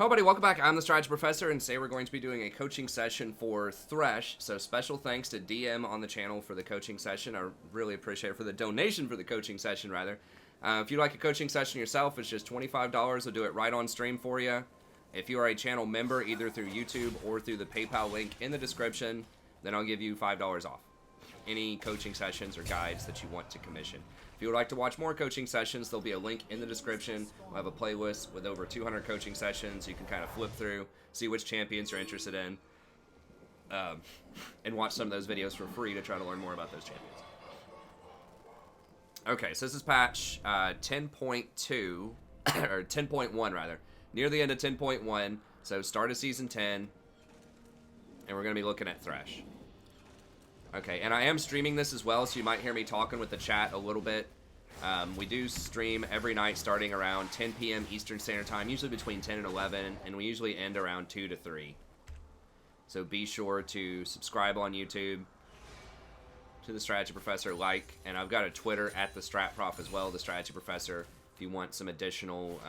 Hello, everybody. Welcome back. I'm the Strategy Professor, and today we're going to be doing a coaching session for Thresh. So special thanks to DM on the channel for the coaching session. I really appreciate it, for the donation for the coaching session, rather. If you'd like a coaching session yourself, it's just $25. We'll do it right on stream for you. If you are a channel member, either through YouTube or through the PayPal link in the description, then I'll give you $5 off any coaching sessions or guides that you want to commission. If you would like to watch more coaching sessions, there'll be a link in the description. We'll have a playlist with over 200 coaching sessions. You can kind of flip through, see which champions you're interested in, and watch some of those videos for free to try to learn more about those champions. Okay, so this is patch 10.2, or 10.1 rather. Near the end of 10.1, so start of Season 10, and we're going to be looking at Thresh. Okay, and I am streaming this as well, so you might hear me talking with the chat a little bit. We do stream every night starting around 10 p.m. Eastern Standard Time, usually between 10 and 11, and we usually end around 2 to 3. So be sure to subscribe on YouTube to the Strategy Professor, and I've got a Twitter at the Strat Prof as well, the Strategy Professor, if you want some additional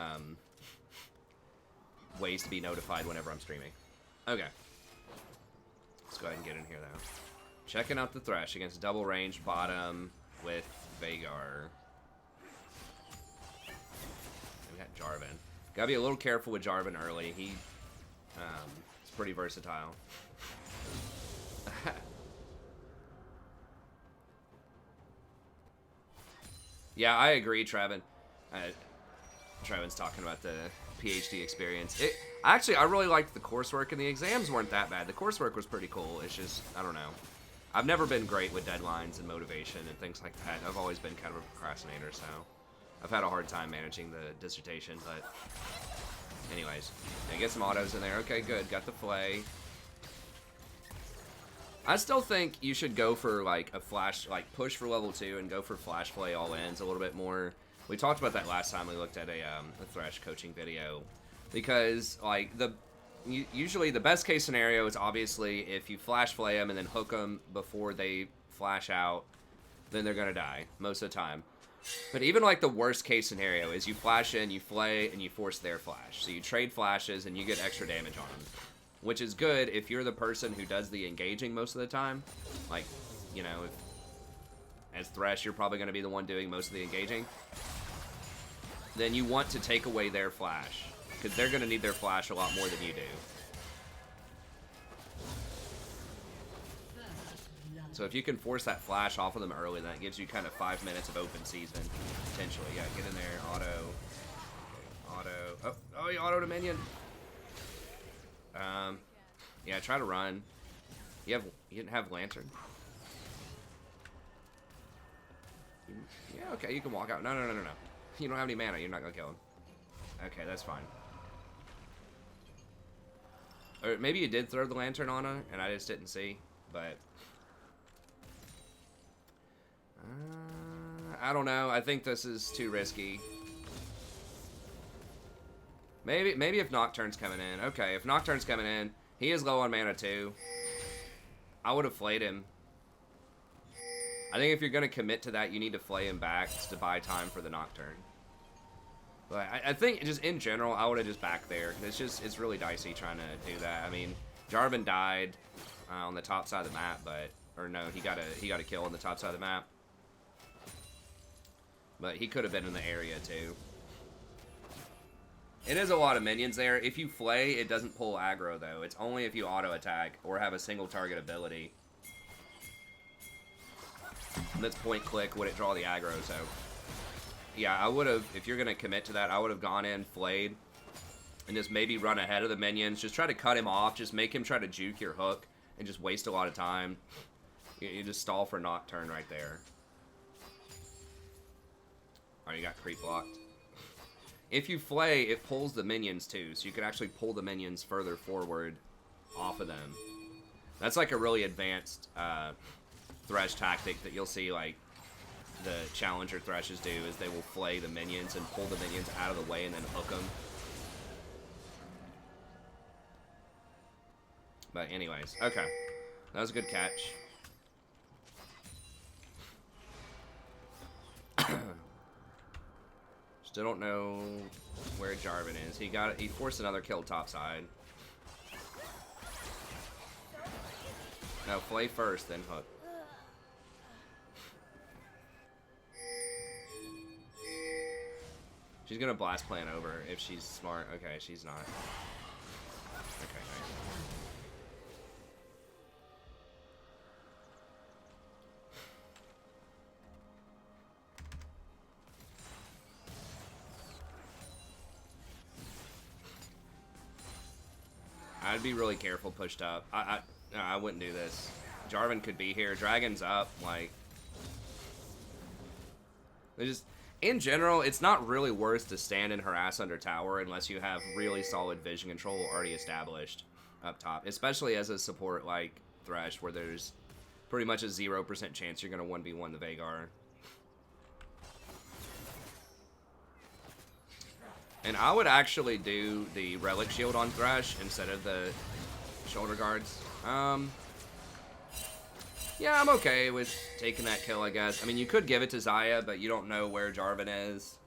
ways to be notified whenever I'm streaming. Okay. Let's go ahead and get in here, though. Checking out the Thresh against double range bottom with Vhagar. We got Jarvan. Gotta be a little careful with Jarvan early. He is pretty versatile. Yeah, I agree, Trevin. Trevin's talking about the PhD experience. Actually, I really liked the coursework, and the exams weren't that bad. The coursework was pretty cool. It's just, I don't know. I've never been great with deadlines and motivation and things like that. I've always been kind of a procrastinator, so I've had a hard time managing the dissertation, but anyways. Yeah, get some autos in there. Okay, good. Got the flay. I still think you should go for, like, a flash, like, push for level 2 and go for flash flay all-ins a little bit more. We talked about that last time we looked at a Thresh coaching video, because, like, usually the best case scenario is obviously if you flash flay them and then hook them before they flash out, then they're gonna die most of the time. But even like the worst case scenario is you flash in, you flay, and you force their flash. So you trade flashes and you get extra damage on them, which is good if you're the person who does the engaging most of the time. Like, you know, as Thresh, you're probably gonna be the one doing most of the engaging. Then you want to take away their flash, because they're going to need their flash a lot more than you do. So if you can force that flash off of them early, that gives you kind of 5 minutes of open season, potentially. Yeah, get in there, auto. Oh, he autoed a minion. Yeah, try to run. You didn't have Lantern? Yeah, okay, you can walk out. No. You don't have any mana, you're not going to kill him. Okay, that's fine. Or maybe you did throw the Lantern on her, and I just didn't see, but I don't know. I think this is too risky. Maybe if Nocturne's coming in. Okay, if Nocturne's coming in, he is low on mana too. I would have flayed him. I think if you're going to commit to that, you need to flay him back to buy time for the Nocturne. But I think just in general, I would have just backed there. It's really dicey trying to do that. I mean, Jarvan died on the top side of the map, or no, he got a kill on the top side of the map. But he could have been in the area too. It is a lot of minions there. If you flay, it doesn't pull aggro though. It's only if you auto attack or have a single target ability. That's point click would it draw the aggro, so. Yeah, I would have, if you're going to commit to that, I would have gone in, flayed, and just maybe run ahead of the minions. Just try to cut him off. Just make him try to juke your hook and just waste a lot of time. You just stall for Nocturne right there. Alright, you got creep blocked. If you flay, it pulls the minions too, so you can actually pull the minions further forward off of them. That's like a really advanced Thresh tactic that you'll see, like, the challenger Threshes do, is they will flay the minions and pull the minions out of the way and then hook them. But anyways, okay. That was a good catch. Still don't know where Jarvan is. He forced another kill top side. No, play first, then hook. She's gonna blast plan over if she's smart. Okay, she's not. Okay, nice. I'd be really careful pushed up. No, I wouldn't do this. Jarvan could be here. Dragon's up. Like, they just, in general, it's not really worth to stand and harass under tower unless you have really solid vision control already established up top. Especially as a support like Thresh, where there's pretty much a 0% chance you're going to 1v1 the Veigar. And I would actually do the Relic Shield on Thresh instead of the shoulder guards. Yeah, I'm okay with taking that kill, I guess. I mean, you could give it to Xayah, but you don't know where Jarvan is.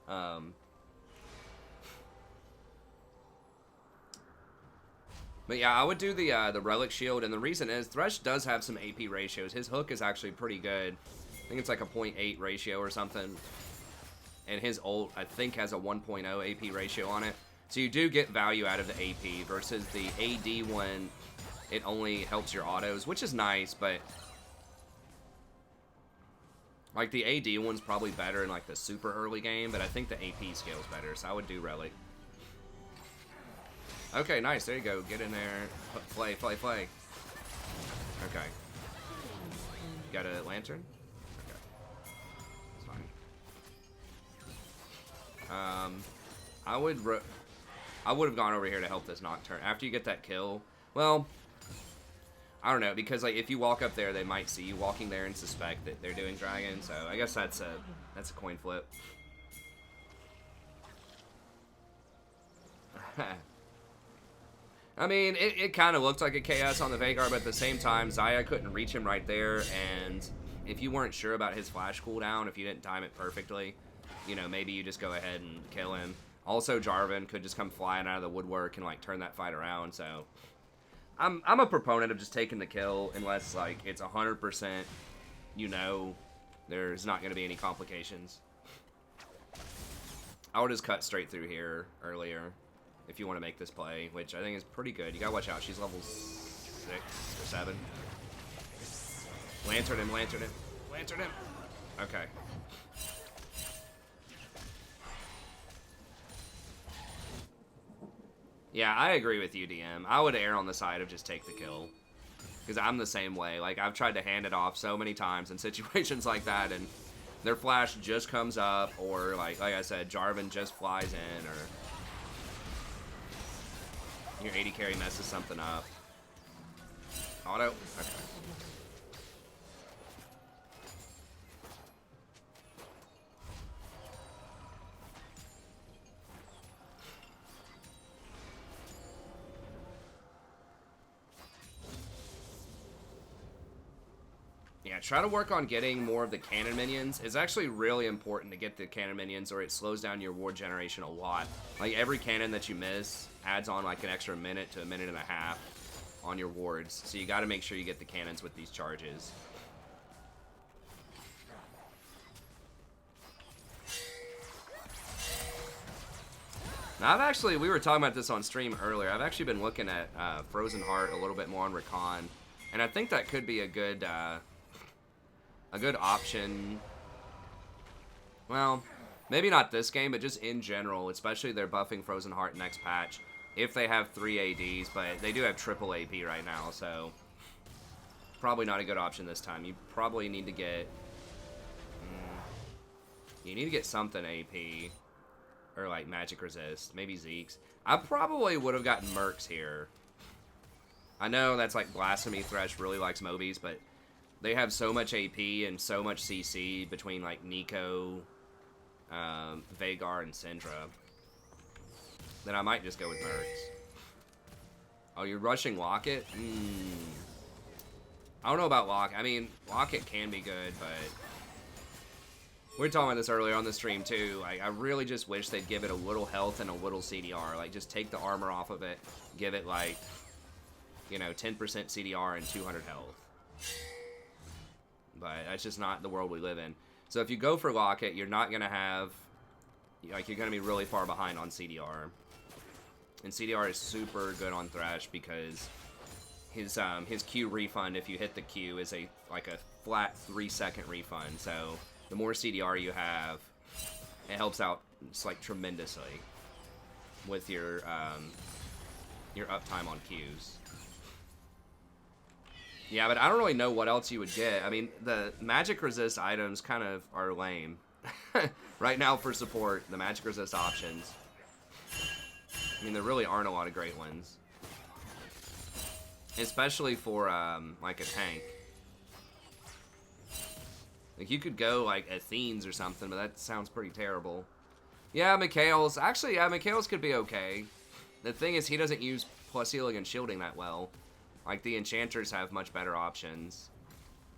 But yeah, I would do the Relic Shield, and the reason is Thresh does have some AP ratios. His hook is actually pretty good. I think it's like a 0.8 ratio or something. And his ult, I think, has a 1.0 AP ratio on it. So you do get value out of the AP versus the AD one. It only helps your autos, which is nice, but like the AD one's probably better in like the super early game, but I think the AP scales better, so I would do Relic. Okay, nice. There you go. Get in there. Play. Okay. You got a lantern? I would have gone over here to help this Nocturne. After you get that kill, well, I don't know, because like if you walk up there, they might see you walking there and suspect that they're doing dragon. So I guess that's a coin flip. I mean, it kind of looked like a KS on the Veigar, but at the same time, Xayah couldn't reach him right there, and if you weren't sure about his flash cooldown, if you didn't time it perfectly, you know, maybe you just go ahead and kill him. Also, Jarvan could just come flying out of the woodwork and like turn that fight around. So, I'm a proponent of just taking the kill unless like it's 100%. You know, there's not going to be any complications. I would just cut straight through here earlier if you want to make this play, which I think is pretty good. You gotta watch out. She's level 6 or 7. Lantern him. Okay. Yeah, I agree with you, DM. I would err on the side of just take the kill. Because I'm the same way. Like, I've tried to hand it off so many times in situations like that, and their flash just comes up, or, like I said, Jarvan just flies in, or your AD carry messes something up. Auto? Okay. Yeah, try to work on getting more of the cannon minions. It's actually really important to get the cannon minions or it slows down your ward generation a lot. Like every cannon that you miss adds on like an extra minute to a minute and a half on your wards. So you got to make sure you get the cannons with these charges. Now we were talking about this on stream earlier. I've actually been looking at Frozen Heart a little bit more on Recon. And I think that could be a good option. Well, maybe not this game, but just in general, especially they're buffing Frozen Heart next patch. If they have 3 ADs, but they do have triple AP right now, so probably not a good option this time. You probably need to get something AP or like magic resist, maybe Zeke's. I probably would have gotten Mercs here. I know that's like blasphemy. Thresh really likes Mobies, but they have so much AP and so much CC between like Nico, Veigar, and Syndra that I might just go with Mercs. Oh, you're rushing Locket? I don't know about Locket. I mean, Locket can be good, but We were talking about this earlier on the stream too. Like, I really just wish they'd give it a little health and a little CDR. Like, just take the armor off of it, give it like, you know, 10% CDR and 200 health. But that's just not the world we live in. So if you go for Locket, you're not gonna have, like, you're gonna be really far behind on CDR. And CDR is super good on Thresh because his Q refund, if you hit the Q, is like a flat 3-second refund. So the more CDR you have, it helps out just like tremendously with your uptime on Qs. Yeah, but I don't really know what else you would get. I mean, the magic resist items kind of are lame. Right now for support, the magic resist options. I mean, there really aren't a lot of great ones. Especially for, like, a tank. Like, you could go, like, Athenes or something, but that sounds pretty terrible. Yeah, Mikhail's. Actually, yeah, Mikhail's could be okay. The thing is, he doesn't use plus healing and shielding that well. Like, the enchanters have much better options.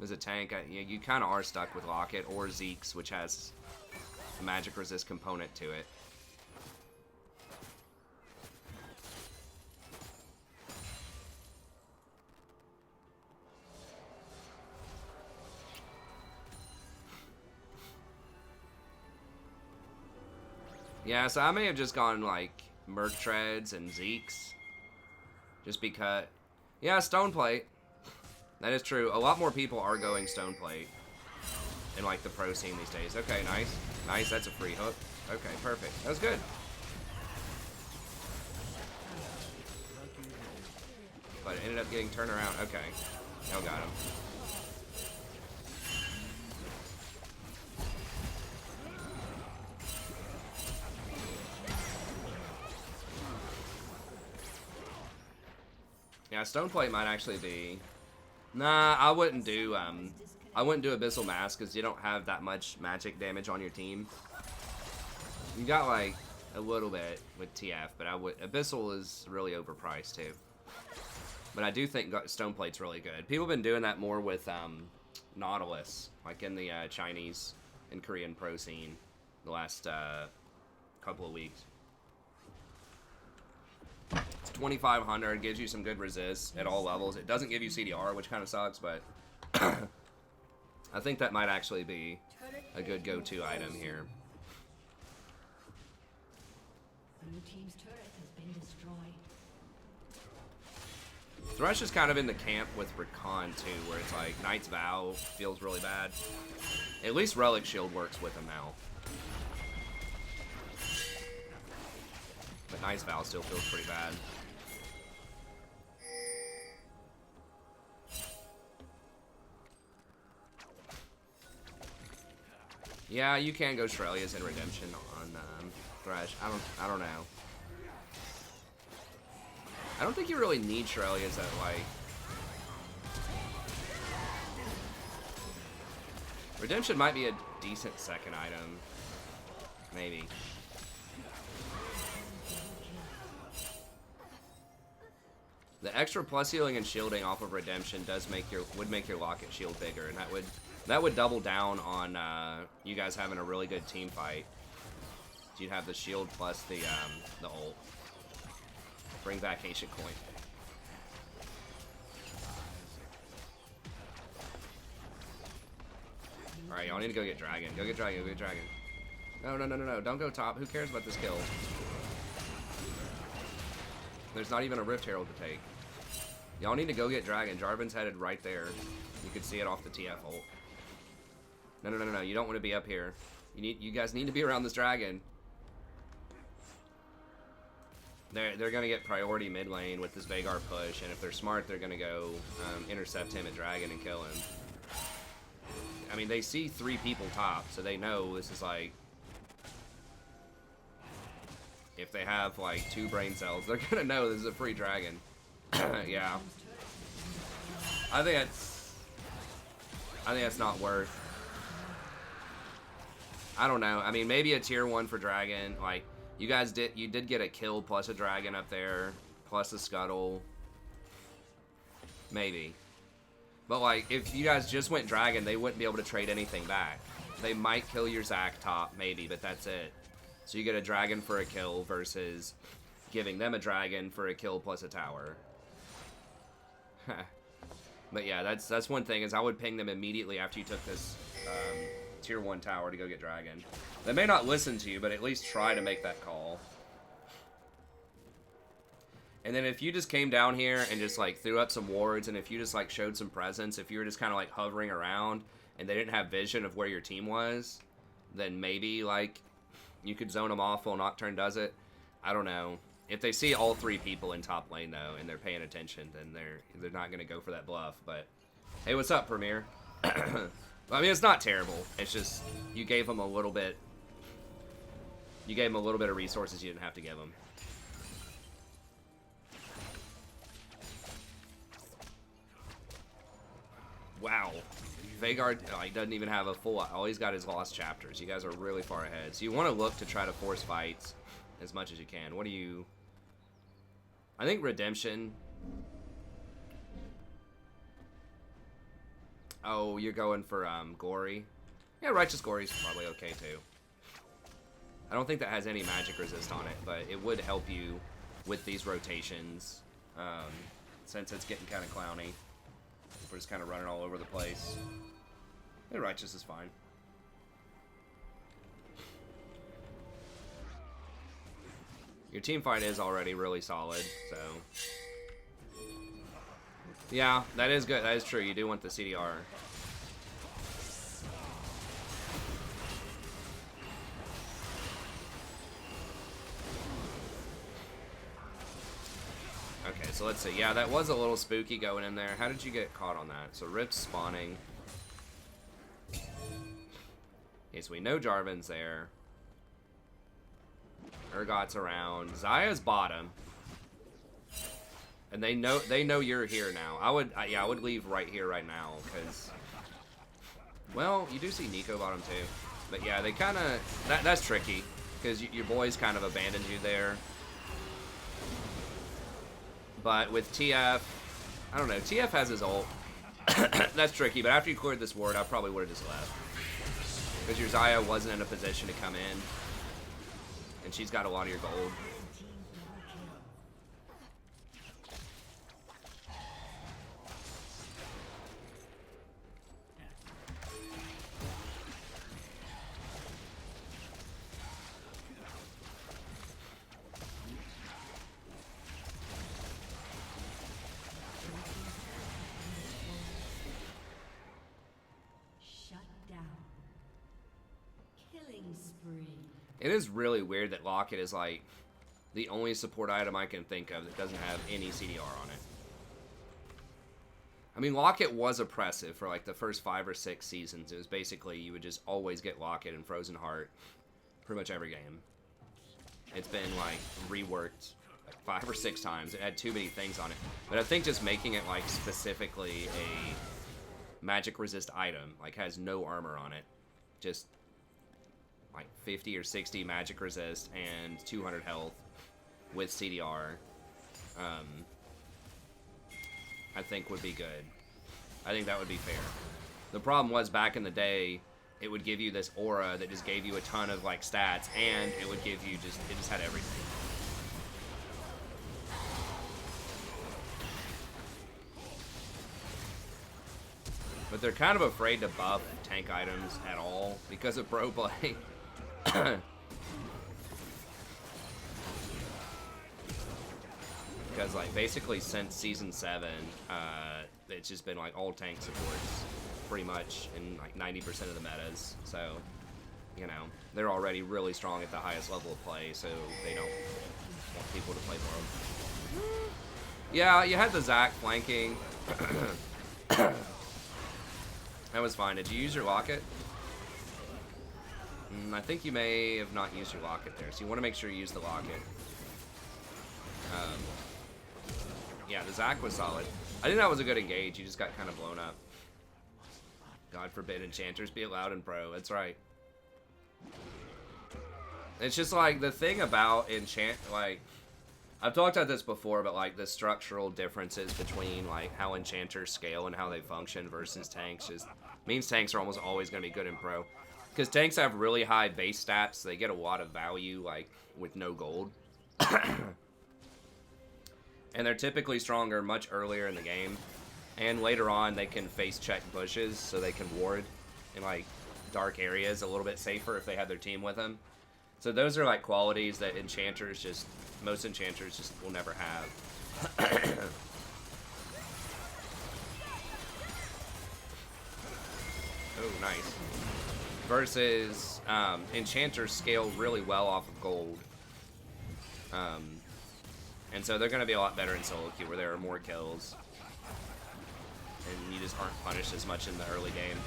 As a tank, you kind of are stuck with Locket or Zeke's, which has a magic resist component to it. Yeah, so I may have just gone, like, Merc Treads and Zeke's. Just because... Yeah, Stoneplate. That is true. A lot more people are going Stoneplate in, like, the pro scene these days. Okay, nice. Nice, that's a free hook. Okay, perfect. That was good. But it ended up getting turned around. Okay. Now got him. Yeah, Stoneplate might actually be... Nah, I wouldn't do Abyssal Mask because you don't have that much magic damage on your team. You got, like, a little bit with TF, but Abyssal is really overpriced, too. But I do think Stoneplate's really good. People have been doing that more with Nautilus, like in the Chinese and Korean pro scene the last couple of weeks. It's 2,500, gives you some good resist at all levels. It doesn't give you CDR, which kind of sucks, but I think that might actually be a good go-to item here. Blue team's turret has been destroyed. Thresh is kind of in the camp with Recon too, where it's like Knight's Vow feels really bad. At least Relic Shield works with him now. But Knight's Vow still feels pretty bad. Yeah, you can go Shrelia's in Redemption on Thresh. I don't know. I don't think you really need Shrelia's at, like... Redemption might be a decent second item. Maybe. The extra plus healing and shielding off of Redemption would make your Locket shield bigger, and that would double down on you guys having a really good team fight. So you'd have the shield plus the ult. Bring back Ancient Coin. Alright, y'all need to go get Dragon. Go get Dragon, go get Dragon. No, don't go top. Who cares about this kill? There's not even a Rift Herald to take. Y'all need to go get Dragon. Jarvan's headed right there. You can see it off the TF ult. No. You don't want to be up here. You guys need to be around this Dragon. They're gonna get priority mid lane with this Veigar push, and if they're smart, they're gonna go intercept him at Dragon and kill him. I mean, they see 3 people top, so they know this is like... If they have like 2 brain cells, they're gonna know this is a free Dragon. Yeah. I think that's not worth. I don't know. I mean, maybe a tier 1 for Dragon. Like, you did get a kill plus a Dragon up there, plus a Scuttle. Maybe. But like, if you guys just went Dragon, they wouldn't be able to trade anything back. They might kill your Zac top, maybe, but that's it. So you get a dragon for a kill versus giving them a dragon for a kill plus a tower. But yeah, that's one thing, is I would ping them immediately after you took this tier 1 tower to go get dragon. They may not listen to you, but at least try to make that call. And then if you just came down here and just like threw up some wards, and if you just like showed some presence, if you were just kind of like hovering around and they didn't have vision of where your team was, then maybe like you could zone them off while Nocturne does it. I don't know. If they see all 3 people in top lane though and they're paying attention, then they're not gonna go for that bluff. But hey, what's up, Premier? I mean, it's not terrible. It's just you gave them a little bit. You gave them a little bit of resources you didn't have to give them. Wow. Vhagar like, doesn't even have a full... All he's got is lost chapters. You guys are really far ahead. So you want to look to try to force fights as much as you can. What do you... I think Redemption... Oh, you're going for Gory? Yeah, Righteous Gory's probably okay too. I don't think that has any magic resist on it, but it would help you with these rotations, since it's getting kind of clowny. We're just kind of running all over the place. Yeah, Righteous is fine. Your team fight is already really solid, so... Yeah, that is good. That is true. You do want the CDR. Okay, so let's see. Yeah, that was a little spooky going in there. How did you get caught on that? So Rift's spawning. Okay, so we know Jarvan's there. Urgot's around. Xayah's bottom. And they know you're here now. I would leave right here right now, because, well, you do see Nico bottom too. But yeah, they kind of, that's tricky, because your boys kind of abandoned you there. But with TF, I don't know, TF has his ult. That's tricky, but after you cleared this ward, I probably would have just left. Because your Xayah wasn't in a position to come in. And she's got a lot of your gold. It is really weird that Locket is like the only support item I can think of that doesn't have any CDR on it. I mean, Locket was oppressive for like the first 5 or 6 seasons. It was basically you would just always get Locket and Frozen Heart pretty much every game. It's been like reworked like 5 or 6 times. It had too many things on it. But I think just making it like specifically a magic resist item, like has no armor on it, just like 50 or 60 magic resist and 200 health with CDR, I think would be good. I think that would be fair. The problem was back in the day, it would give you this aura that just gave you a ton of like stats, and it would give you it just had everything. But they're kind of afraid to buff tank items at all because of pro play. Because like basically since season 7, it's just been like all tank supports pretty much in like 90% of the metas. So, you know, they're already really strong at the highest level of play, so they don't want people to play for them. Yeah, you had the Zac flanking. That was fine. Did you use your locket? I think you may have not used your locket there, so you want to make sure you use the locket. Yeah, the Zac was solid. I think that was a good engage. You just got kind of blown up. God forbid enchanters be allowed in pro. That's right. It's just like the thing about enchant, like I've talked about this before, but like the structural differences between like how enchanters scale and how they function versus tanks just means tanks are almost always going to be good in pro. Because tanks have really high base stats, so they get a lot of value, like, with no gold. And they're typically stronger much earlier in the game. And later on, they can face check bushes, so they can ward in, like, dark areas a little bit safer if they have their team with them. So those are, like, qualities that enchanters just, most enchanters just will never have. Oh, nice. Versus, enchanters scale really well off of gold. And so they're going to be a lot better in solo queue where there are more kills. And you just aren't punished as much in the early game.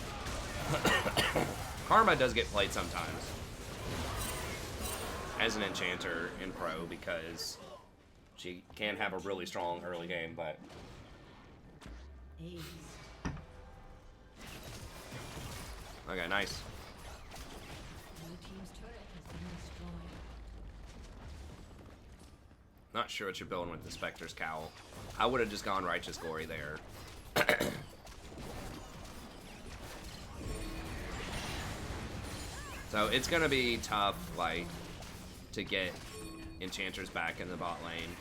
Karma does get played sometimes as an enchanter in pro because she can have a really strong early game, but... Okay, nice. Not sure what you're building with the Spectre's Cowl. I would have just gone Righteous Glory there. So it's gonna be tough, like, to get enchanters back in the bot lane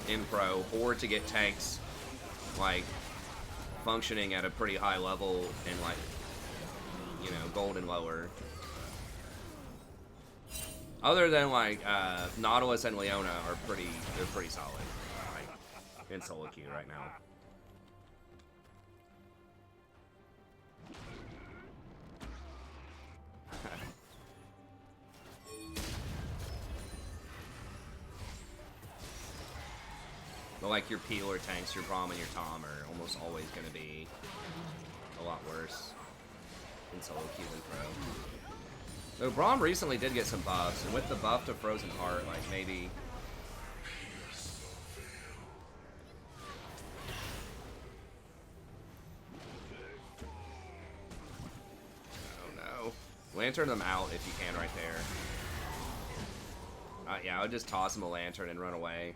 in pro, or to get tanks, like, functioning at a pretty high level in, like, you know, gold and lower. Other than, like, Nautilus and Leona are they're pretty solid, like, in solo queue right now. But, like, your Peeler tanks, your Braum and your Tom are almost always going to be a lot worse in solo queue than pro. So Braum recently did get some buffs, and with the buff to Frozen Heart, like, maybe... Oh no. Lantern them out if you can right there. Yeah, I would just toss him a lantern and run away.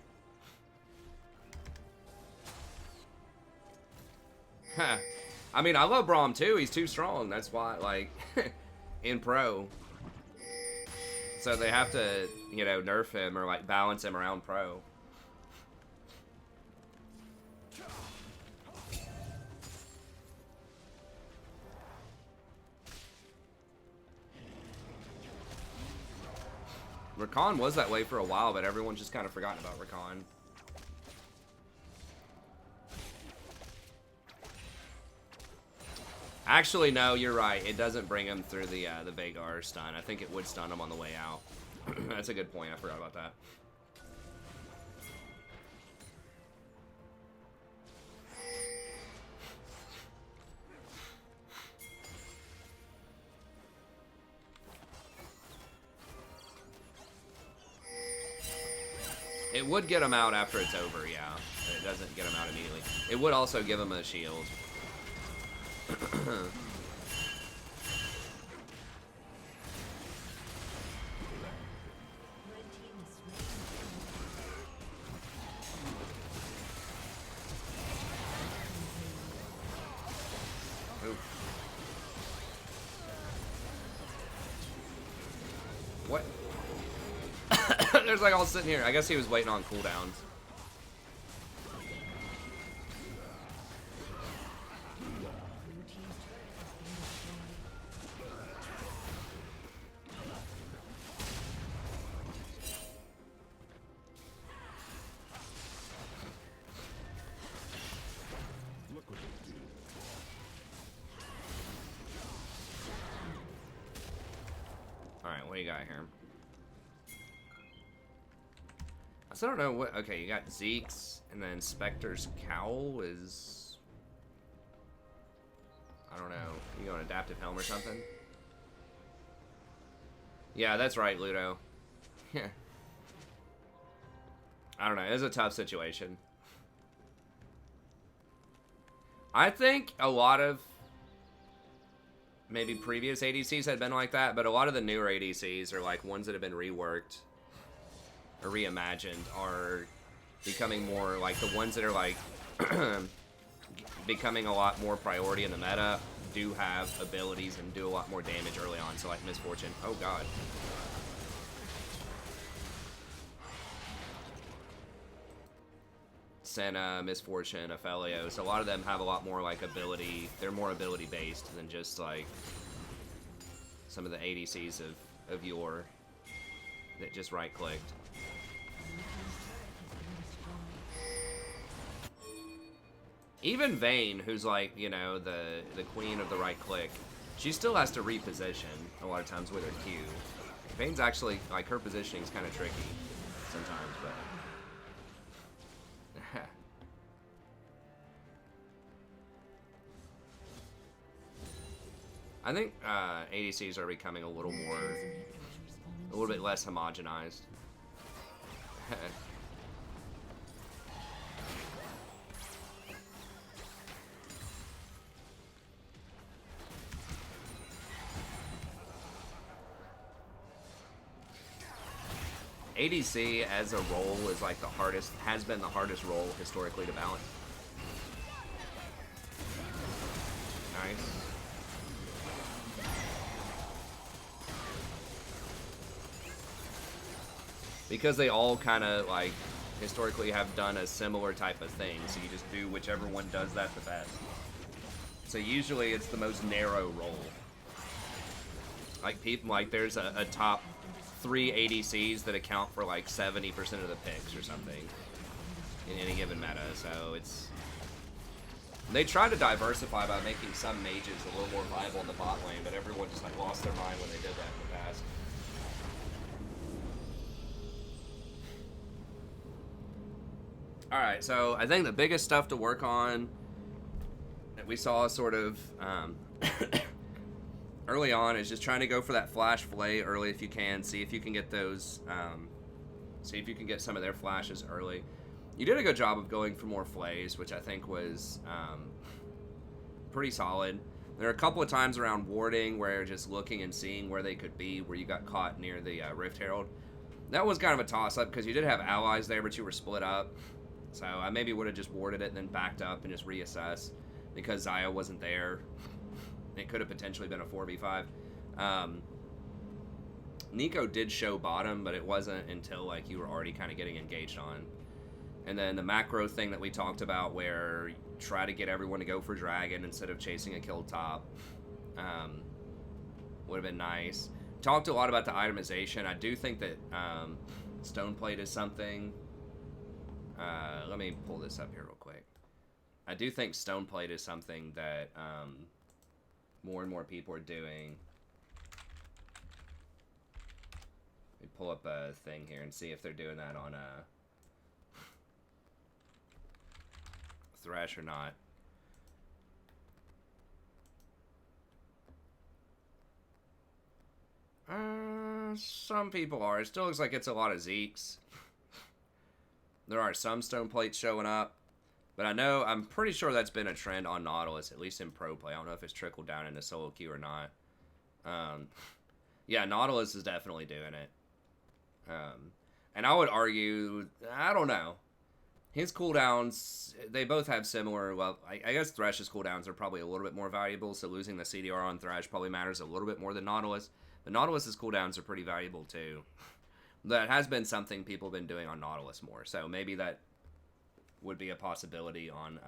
Huh. I mean, I love Braum too, he's too strong, that's why, like, in pro. So they have to, you know, nerf him or, like, balance him around pro. Rakan was that way for a while, but everyone's just kind of forgotten about Rakan. Actually, no, you're right. It doesn't bring him through the Veigar stun. I think it would stun him on the way out. That's a good point. I forgot about that. It would get him out after it's over, yeah. It doesn't get him out immediately. It would also give him a shield. What? There's like all sitting here. I guess he was waiting on cooldowns. Alright, what do you got here? I still don't know what... Okay, you got Zeke's, and then Spectre's Cowl is... I don't know. You go an Adaptive Helm or something? Yeah, that's right, Ludo. Yeah. I don't know. It's a tough situation. I think a lot of... maybe previous ADCs had been like that, but a lot of the newer ADCs are like ones that have been reworked or reimagined are becoming more like the ones that are like becoming a lot more priority in the meta do have abilities and do a lot more damage early on. So like Misfortune. Oh god. Senna, Misfortune, Aphelios. A lot of them have a lot more like ability. They're more ability based than just like some of the ADCs of yore that just right clicked. Even Vayne, who's like, you know, the queen of the right click, she still has to reposition a lot of times with her Q. Vayne's actually, like, her positioning is kind of tricky sometimes, but... I think ADCs are becoming a little bit less homogenized. ADC as a role is like the hardest, has been the hardest role historically to balance. Nice. Because they all kind of like historically have done a similar type of thing, so you just do whichever one does that the best. So usually it's the most narrow role. Like people, like there's a top 3 ADCs that account for like 70% of the picks or something in any given meta. So it's, they try to diversify by making some mages a little more viable in the bot lane, but everyone just like lost their mind when they did that in the past. All right, so I think the biggest stuff to work on that we saw sort of early on is just trying to go for that flash flay early if you can. See if you can get those, see if you can get some of their flashes early. You did a good job of going for more flays, which I think was pretty solid. There are a couple of times around warding where you're just looking and seeing where they could be, where you got caught near the Rift Herald. That was kind of a toss-up because you did have allies there, but you were split up. So I maybe would have just warded it and then backed up and just reassess because Xayah wasn't there. It could have potentially been a 4v5. Nico did show bottom, but it wasn't until like you were already kind of getting engaged on. And then the macro thing that we talked about where you try to get everyone to go for dragon instead of chasing a kill top would have been nice. Talked a lot about the itemization. I do think that Stoneplate is something. Let me pull this up here real quick. I do think Stoneplate is something that more and more people are doing. Let me pull up a thing here and see if they're doing that on Thresh or not. Some people are. It still looks like it's a lot of Zeeks. There are some stone plates showing up, but I'm pretty sure that's been a trend on Nautilus, at least in pro play. I don't know if it's trickled down into solo queue or not. Yeah, Nautilus is definitely doing it. And I would argue, I don't know. His cooldowns, they both have similar, well, I guess Thresh's cooldowns are probably a little bit more valuable, so losing the CDR on Thresh probably matters a little bit more than Nautilus. But Nautilus's cooldowns are pretty valuable too. That has been something people have been doing on Nautilus more, so maybe that would be a possibility on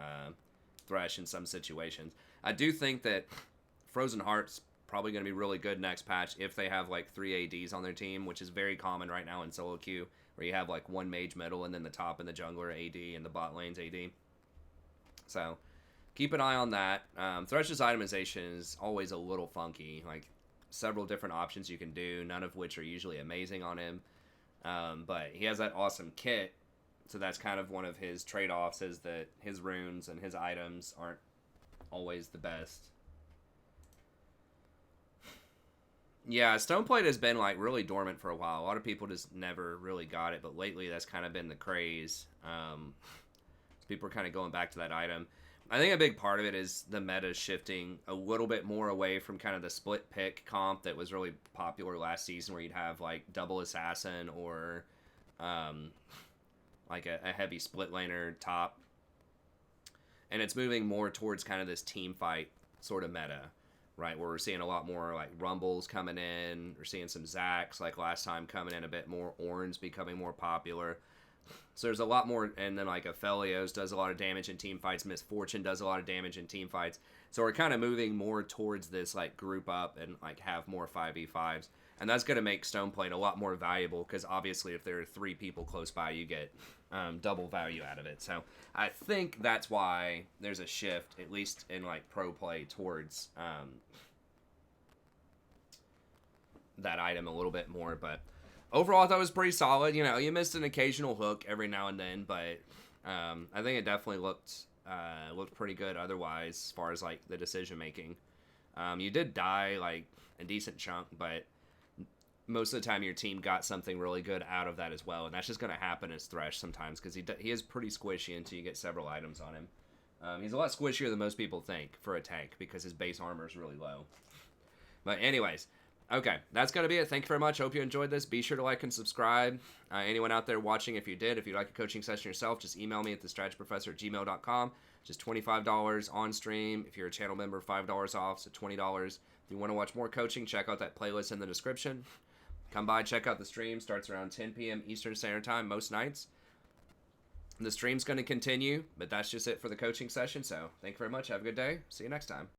Thresh in some situations. I do think that Frozen Heart's probably going to be really good next patch if they have like 3 ADs on their team, which is very common right now in solo queue, where you have like one mage middle and then the top and the jungler AD and the bot lane's AD. So keep an eye on that. Thresh's itemization is always a little funky, like several different options you can do, none of which are usually amazing on him. But he has that awesome kit, so that's kind of one of his trade-offs, is that his runes and his items aren't always the best. Yeah, Stoneplate has been like really dormant for a while. A lot of people just never really got it, but lately that's kind of been the craze. People are kind of going back to that item. I think a big part of it is the meta shifting a little bit more away from kind of the split pick comp that was really popular last season, where you'd have like double assassin or like a heavy split laner top. And it's moving more towards kind of this team fight sort of meta, right? Where we're seeing a lot more like Rumbles coming in. We're seeing some Zacks like last time coming in a bit more. Orns becoming more popular. So there's a lot more, and then like Aphelios does a lot of damage in team fights. Misfortune does a lot of damage in team fights. So we're kind of moving more towards this like group up and like have more 5v5s. And that's going to make Stoneplate a lot more valuable because obviously if there are 3 people close by, you get double value out of it. So I think that's why there's a shift, at least in like pro play, towards that item a little bit more. But overall, I thought it was pretty solid. You know, you missed an occasional hook every now and then, but I think it definitely looked pretty good otherwise as far as like the decision making. You did die like a decent chunk, but most of the time your team got something really good out of that as well, and that's just going to happen as Thresh sometimes because he is pretty squishy until you get several items on him. He's a lot squishier than most people think for a tank because his base armor is really low. But anyways, okay, that's going to be it. Thank you very much. Hope you enjoyed this. Be sure to like and subscribe. Anyone out there watching, if you did, if you'd like a coaching session yourself, just email me at thestrategyprofessor@gmail.com. Just $25 on stream. If you're a channel member, $5 off, so $20. If you want to watch more coaching, check out that playlist in the description. Come by, check out the stream. Starts around 10 p.m. Eastern Standard Time most nights. The stream's going to continue, but that's just it for the coaching session. So thank you very much. Have a good day. See you next time.